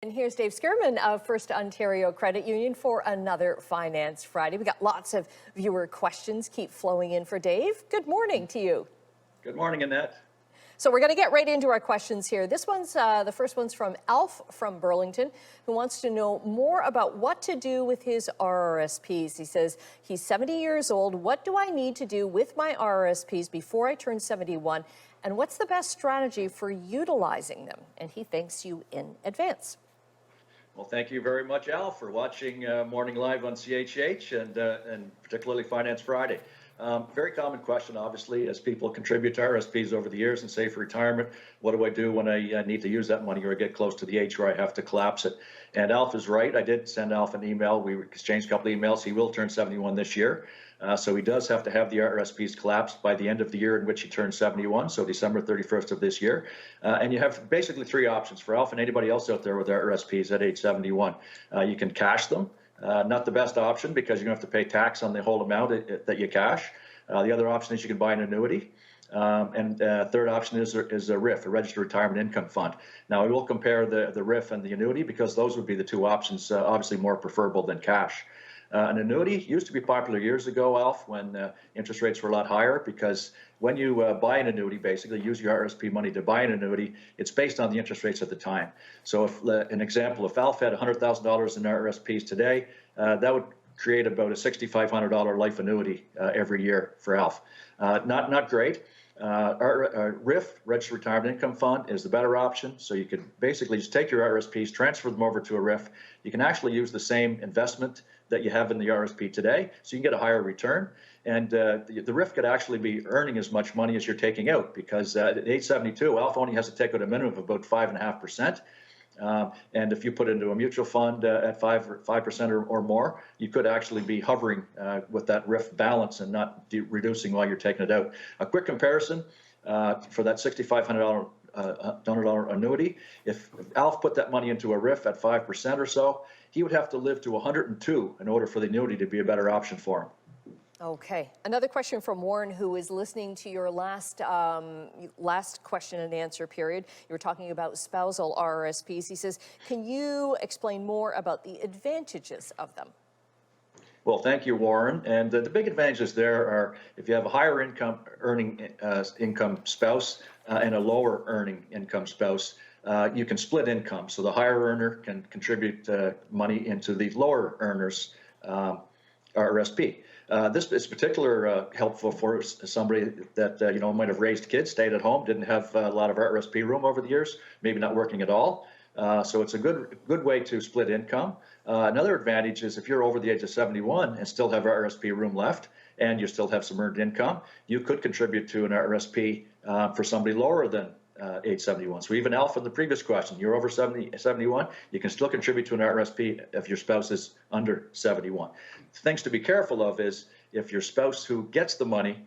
And here's Dave Schurman of First Ontario Credit Union for another Finance Friday. We got lots of viewer questions keep flowing in for Dave. Good morning to you. Good morning, Annette. So we're going to get right into our questions here. This one's the first one's from Alf from Burlington, who wants to know more about what to do with his RRSPs. He says he's 70 years old. What do I need to do with my RRSPs before I turn 71? And what's the best strategy for utilizing them? And he thanks you in advance. Well, thank you very much, Al, for watching Morning Live on CHCH and particularly Finance Friday. Very common question, obviously, as people contribute to RSPs over the years and save for retirement. What do I do when I need to use that money or I get close to the age where I have to collapse it? And Alf is right. I did send Alf an email. We exchanged a couple of emails. He will turn 71 this year. So he does have to have the RRSPs collapsed by the end of the year in which he turns 71, so December 31st of this year. And you have basically three options for Alf and anybody else out there with RRSPs at age 71. You can cash them. Not the best option because you're going to have to pay tax on the whole amount that you cash. The other option is you can buy an annuity. And third option is a RRIF, a Registered Retirement Income Fund. Now, we will compare the RRIF and the annuity because those would be the two options, obviously more preferable than cash. An annuity used to be popular years ago, Alf, when interest rates were a lot higher, because when you buy an annuity, basically use your RSP money to buy an annuity, it's based on the interest rates at the time. So if an example, if Alf had $100,000 in RSPs today, that would create about a $6,500 life annuity every year for Alf. Not great. RRIF, Registered Retirement Income Fund, is the better option. So you can basically just take your RSPs, transfer them over to a RRIF. You can actually use the same investment that you have in the RSP today, so you can get a higher return. And the RRIF could actually be earning as much money as you're taking out, because at age 72, Alf only has to take out a minimum of about 5.5%. And if you put it into a mutual fund at 5% or more, you could actually be hovering with that RRIF balance and not reducing while you're taking it out. A quick comparison for that $6,500 annuity, if Alf put that money into a RRIF at 5% or so, he would have to live to 102 in order for the annuity to be a better option for him. Okay. Another question from Warren, who is listening to your last question and answer period. You were talking about spousal RRSPs. He says, can you explain more about the advantages of them? Well, thank you, Warren. And the big advantages there are if you have a higher income spouse and a lower earning income spouse, you can split income. So the higher earner can contribute money into the lower earner's RRSP. This is particularly helpful for somebody that might have raised kids, stayed at home, didn't have a lot of RRSP room over the years, maybe not working at all. So it's a good way to split income. Another advantage is if you're over the age of 71 and still have RRSP room left, and you still have some earned income, you could contribute to an RRSP for somebody lower than age 71. So even Alf in the previous question, you're over 71, you can still contribute to an RRSP if your spouse is under 71. Things to be careful of is if your spouse who gets the money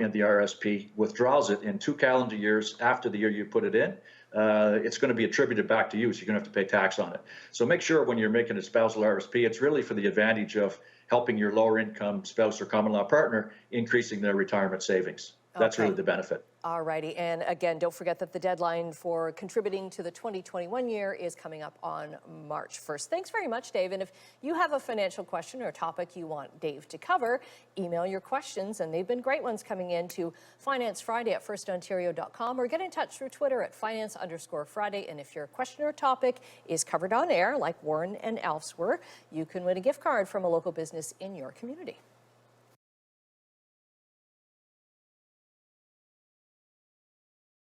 in the RRSP withdraws it in 2 calendar years after the year you put it in, it's going to be attributed back to you, so you're going to have to pay tax on it. So make sure when you're making a spousal RRSP, it's really for the advantage of helping your lower income spouse or common law partner increasing their retirement savings. That's really the benefit. All righty. And again, don't forget that the deadline for contributing to the 2021 year is coming up on March 1st. Thanks very much, Dave. And if you have a financial question or a topic you want Dave to cover, email your questions. And they've been great ones coming in to financefriday@firstontario.com or get in touch through Twitter at finance_Friday. And if your question or topic is covered on air, like Warren and Alf's were, you can win a gift card from a local business in your community.